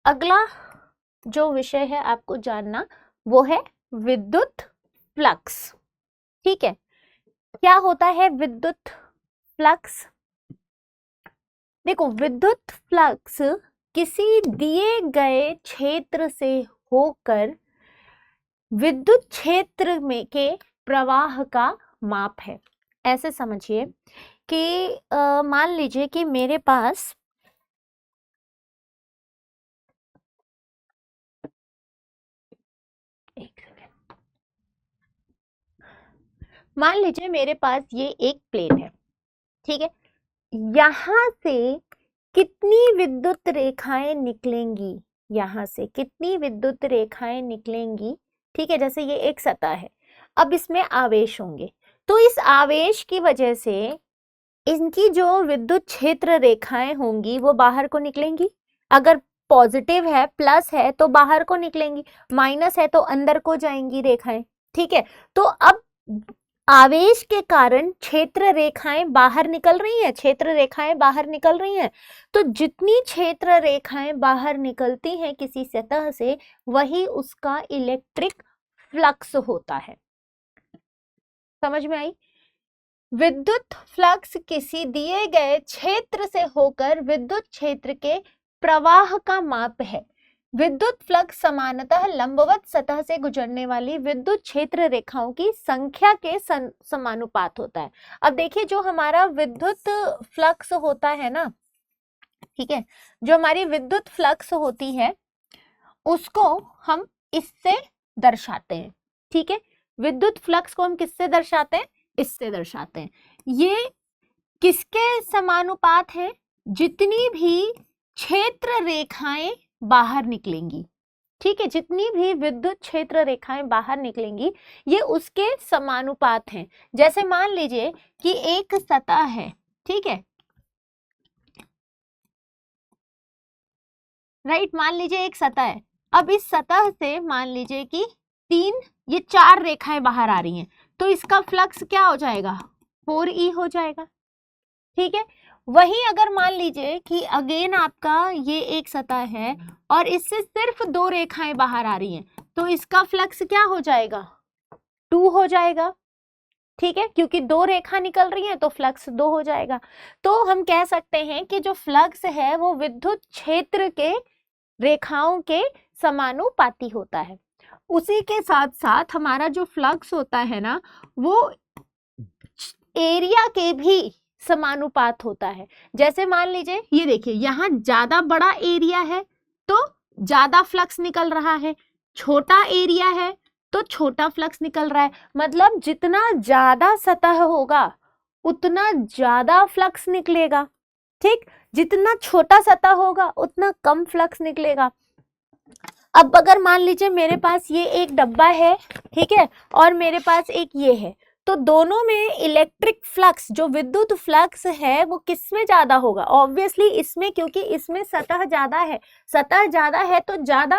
अगला जो विषय है आपको जानना वो है विद्युत फ्लक्स। ठीक है, क्या होता है विद्युत फ्लक्स? देखो, विद्युत फ्लक्स किसी दिए गए क्षेत्र से होकर विद्युत क्षेत्र में के प्रवाह का माप है। ऐसे समझिए कि मान लीजिए कि मेरे पास मान लीजिए मेरे पास ये एक प्लेट है, ठीक है, यहां से कितनी विद्युत रेखाएं निकलेंगी, यहां से कितनी विद्युत रेखाएं निकलेंगी, ठीक है, जैसे ये एक सतह है, अब इसमें आवेश होंगे, तो इस आवेश की वजह से इनकी जो विद्युत क्षेत्र रेखाएं होंगी वो बाहर को निकलेंगी। अगर पॉजिटिव है, प्लस है, तो बाहर को निकलेंगी, माइनस है तो अंदर को जाएंगी रेखाएं। ठीक है, तो अब आवेश के कारण क्षेत्र रेखाएं बाहर निकल रही हैं, क्षेत्र रेखाएं बाहर निकल रही हैं, तो जितनी क्षेत्र रेखाएं बाहर निकलती हैं किसी सतह से, वही उसका इलेक्ट्रिक फ्लक्स होता है। समझ में आई? विद्युत फ्लक्स किसी दिए गए क्षेत्र से होकर विद्युत क्षेत्र के प्रवाह का माप है। विद्युत फ्लक्स समानतः लंबवत सतह से गुजरने वाली विद्युत क्षेत्र रेखाओं की संख्या के समानुपात होता है। अब देखिए, जो हमारा विद्युत फ्लक्स होता है ना, ठीक है, जो हमारी विद्युत फ्लक्स होती है उसको हम इससे दर्शाते हैं। ठीक है, विद्युत फ्लक्स को हम किससे दर्शाते हैं? इससे दर्शाते हैं। ये किसके समानुपात है? जितनी भी क्षेत्र रेखाएं बाहर निकलेंगी, ठीक है, जितनी भी विद्युत क्षेत्र रेखाएं बाहर निकलेंगी ये उसके समानुपात हैं। जैसे मान लीजिए कि एक सतह है, ठीक है, राइट, मान लीजिए एक सतह है, अब इस सतह से मान लीजिए कि ये 4 रेखाएं बाहर आ रही हैं, तो इसका फ्लक्स क्या हो जाएगा? 4e हो जाएगा। ठीक है, वही अगर मान लीजिए कि अगेन आपका ये एक सतह है और इससे सिर्फ 2 रेखाएं बाहर आ रही हैं, तो इसका फ्लक्स क्या हो जाएगा? 2 हो जाएगा। ठीक है, क्योंकि 2 रेखा निकल रही हैं तो फ्लक्स 2 हो जाएगा। तो हम कह सकते हैं कि जो फ्लक्स है वो विद्युत क्षेत्र के रेखाओं के समानुपाती होता है। उसी के साथ साथ हमारा जो फ्लक्स होता है ना, वो एरिया के भी समानुपात होता है। जैसे मान लीजिए ये देखिए, यहाँ ज्यादा बड़ा एरिया है तो ज्यादा फ्लक्स निकल रहा है, छोटा एरिया है तो छोटा फ्लक्स निकल रहा है। मतलब जितना ज्यादा सतह होगा उतना ज्यादा फ्लक्स निकलेगा। ठीक, जितना छोटा सतह होगा उतना कम फ्लक्स निकलेगा। अब अगर मान लीजिए मेरे पास ये एक डब्बा है, ठीक है, और मेरे पास एक ये है, तो दोनों में इलेक्ट्रिक फ्लक्स, जो विद्युत फ्लक्स है वो किसमें ज्यादा होगा? ऑब्वियसली इसमें, क्योंकि इसमें सतह ज्यादा है, सतह ज्यादा है तो ज्यादा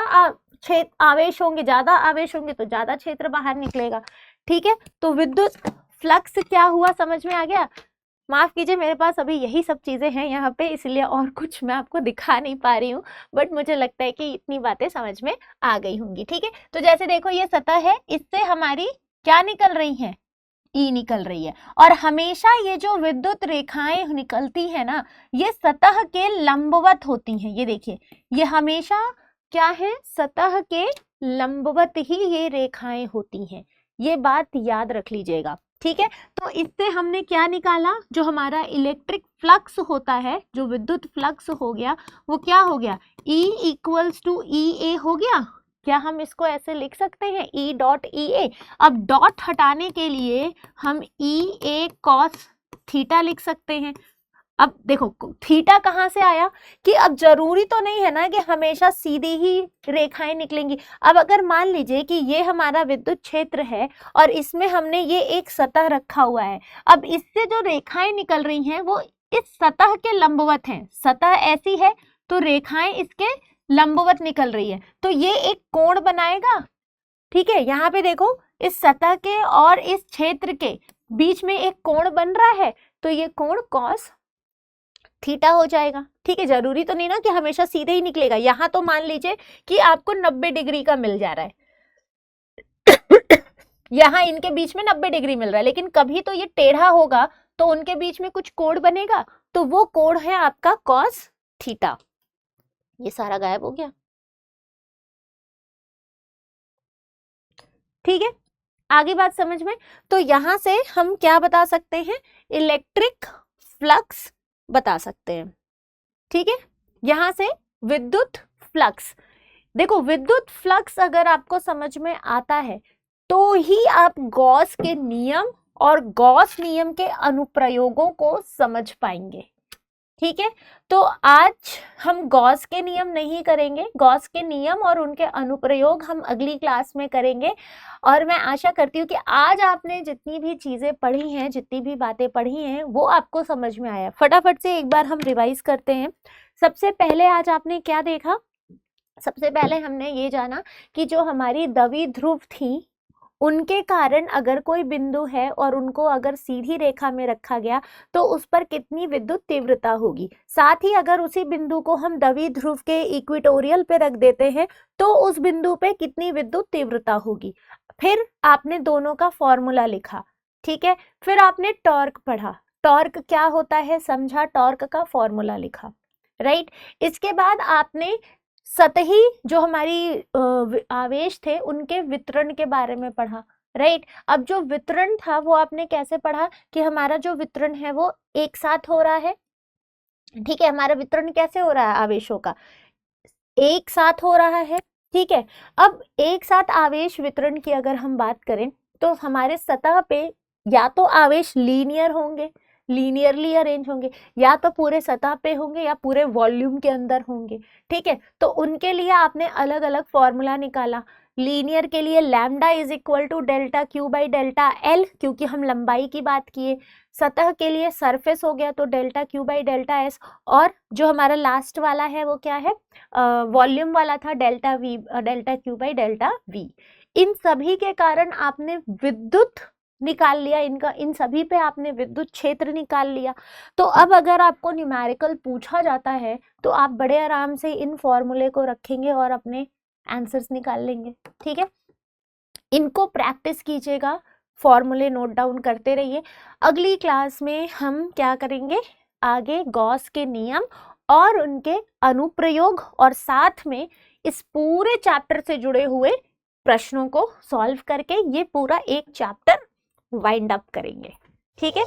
आवेश होंगे, ज्यादा आवेश होंगे तो ज्यादा क्षेत्र बाहर निकलेगा। ठीक है, तो विद्युत फ्लक्स क्या हुआ, समझ में आ गया? माफ कीजिए, मेरे पास अभी यही सब चीजें हैं यहाँ पे, इसलिए और कुछ मैं आपको दिखा नहीं पा रही हूँ, बट मुझे लगता है कि इतनी बातें समझ में आ गई होंगी। ठीक है, तो जैसे देखो ये सतह है, इससे हमारी क्या निकल रही है? ई निकल रही है। और हमेशा ये जो विद्युत रेखाएं निकलती है ना, ये सतह के लंबवत होती हैं। ये देखिए, ये हमेशा क्या है? सतह के लंबवत ही ये रेखाएं होती हैं। ये बात याद रख लीजिएगा। ठीक है, तो इससे हमने क्या निकाला? जो हमारा इलेक्ट्रिक फ्लक्स होता है, जो विद्युत फ्लक्स हो गया, वो क्या हो गया? E इक्वल्स टू ई ए हो गया। क्या हम इसको ऐसे लिख सकते हैं? E डॉट ई ए। अब डॉट हटाने के लिए हम ई ए कॉस थीटा लिख सकते हैं। अब देखो थीटा कहाँ से आया? कि अब जरूरी तो नहीं है ना कि हमेशा सीधी ही रेखाएं निकलेंगी। अब अगर मान लीजिए कि ये हमारा विद्युत क्षेत्र है और इसमें हमने ये एक सतह रखा हुआ है, अब इससे जो रेखाएं निकल रही हैं वो इस सतह के लंबवत हैं। सतह ऐसी है तो रेखाएं इसके लंबवत निकल रही है, तो ये एक कोण बनाएगा। ठीक है, यहाँ पे देखो, इस सतह के और इस क्षेत्र के बीच में एक कोण बन रहा है, तो ये कोण कॉस थीटा हो जाएगा। ठीक है, जरूरी तो नहीं ना कि हमेशा सीधे ही निकलेगा। यहाँ तो मान लीजिए कि आपको 90 डिग्री का मिल जा रहा है यहाँ इनके बीच में 90 डिग्री मिल रहा है, लेकिन कभी तो ये टेढ़ा होगा तो उनके बीच में कुछ कोण बनेगा, तो वो कोण है आपका कॉस थीटा। ये सारा गायब हो गया। ठीक है, आगे बात समझ में। तो यहां से हम क्या बता सकते हैं, इलेक्ट्रिक फ्लक्स बता सकते हैं। ठीक है, यहां से विद्युत फ्लक्स, देखो विद्युत फ्लक्स अगर आपको समझ में आता है तो ही आप गॉस के नियम और गॉस नियम के अनुप्रयोगों को समझ पाएंगे। ठीक है, तो आज हम गॉस के नियम नहीं करेंगे, गॉस के नियम और उनके अनुप्रयोग हम अगली क्लास में करेंगे। और मैं आशा करती हूँ कि आज आपने जितनी भी चीजें पढ़ी हैं, जितनी भी बातें पढ़ी हैं, वो आपको समझ में आया। फटाफट से एक बार हम रिवाइज करते हैं। सबसे पहले आज आपने क्या देखा, सबसे पहले हमने ये जाना कि जो हमारी द्विध्रुव थी उनके कारण अगर कोई बिंदु है और उनको अगर सीधी रेखा में रखा गया तो उस पर कितनी विद्युत तीव्रता होगी। साथ ही अगर उसी बिंदु को हम द्विध्रुव के इक्वेटोरियल पे रख देते हैं तो उस बिंदु पे कितनी विद्युत तीव्रता होगी। फिर आपने दोनों का फॉर्मूला लिखा। ठीक है, फिर आपने टॉर्क पढ़ा, टॉर्क क्या होता है समझा, टॉर्क का फॉर्मूला लिखा। राइट, इसके बाद आपने सतही जो हमारी आवेश थे उनके वितरण के बारे में पढ़ा। राइट, अब जो वितरण था वो आपने कैसे पढ़ा कि हमारा जो वितरण है वो एक साथ हो रहा है। ठीक है, हमारा वितरण कैसे हो रहा है आवेशों का, एक साथ हो रहा है। ठीक है, अब एक साथ आवेश वितरण की अगर हम बात करें तो हमारे सतह पे या तो आवेश लीनियर होंगे, लीनियरली अरेंज होंगे, या तो पूरे सतह पे होंगे या पूरे वॉल्यूम के अंदर होंगे। ठीक है, तो उनके लिए आपने अलग अलग फॉर्मूला निकाला। लीनियर के लिए lambda is equal to delta Q by delta L, क्योंकि हम लंबाई की बात किए। सतह के लिए सरफेस हो गया तो delta Q by delta S, और जो हमारा लास्ट वाला है वो क्या है, वॉल्यूम वाला था, delta V, delta Q by delta V. इन सभी के कारण आपने विद्युत निकाल लिया, इनका इन सभी पे आपने विद्युत क्षेत्र निकाल लिया। तो अब अगर आपको न्यूमेरिकल पूछा जाता है तो आप बड़े आराम से इन फॉर्मूले को रखेंगे और अपने आंसर्स निकाल लेंगे। ठीक है, इनको प्रैक्टिस कीजिएगा, फॉर्मूले नोट डाउन करते रहिए। अगली क्लास में हम क्या करेंगे, आगे गॉस के नियम और उनके अनुप्रयोग और साथ में इस पूरे चैप्टर से जुड़े हुए प्रश्नों को सॉल्व करके ये पूरा एक चैप्टर वाइंड अप करेंगे। ठीक है,